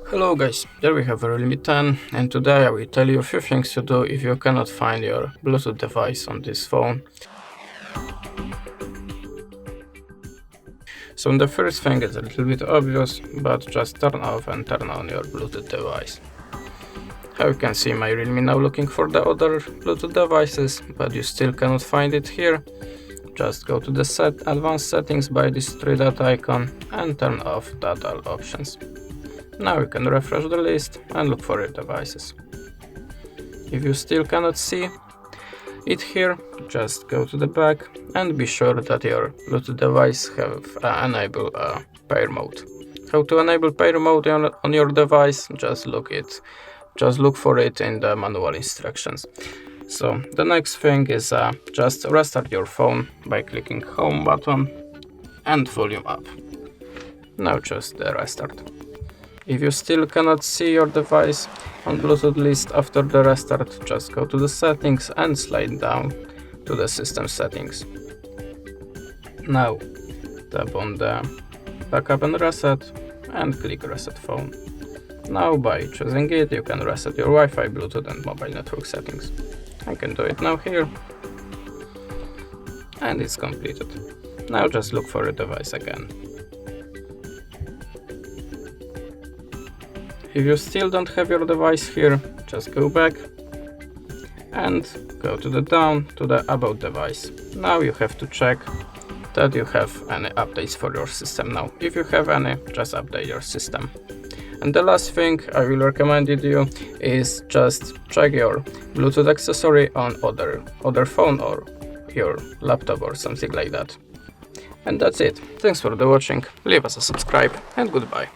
Hello guys, there we have a Realme 10 and today I will tell you a few things to do if you cannot find your Bluetooth device on this phone. So the first thing is a little bit obvious, but just turn off and turn on your Bluetooth device. How you can see, my Realme now looking for the other Bluetooth devices, but you still cannot find it here. Just go to the advanced settings by this 3-dot icon and turn off data options. Now you can refresh the list and look for your devices. If you still cannot see it here, just go to the back and be sure that your Bluetooth device have enable pair mode. How to enable pair mode on your device? Just look for it in the manual instructions. So the next thing is just restart your phone by clicking home button and volume up. Now just the restart. If you still cannot see your device on Bluetooth list after the restart, just go to the settings and slide down to the system settings. Now tap on the backup and reset and click reset phone. Now by choosing it, you can reset your Wi-Fi, Bluetooth and mobile network settings. I can do it now here and it's completed. Now just look for the device again. If you still don't have your device here, just go back and go to the down to the about device. Now you have to check that you have any updates for your system now. If you have any, just update your system. And the last thing I will recommend you is just check your Bluetooth accessory on other phone or your laptop or something like that. And that's it. Thanks for the watching. Leave us a subscribe and goodbye.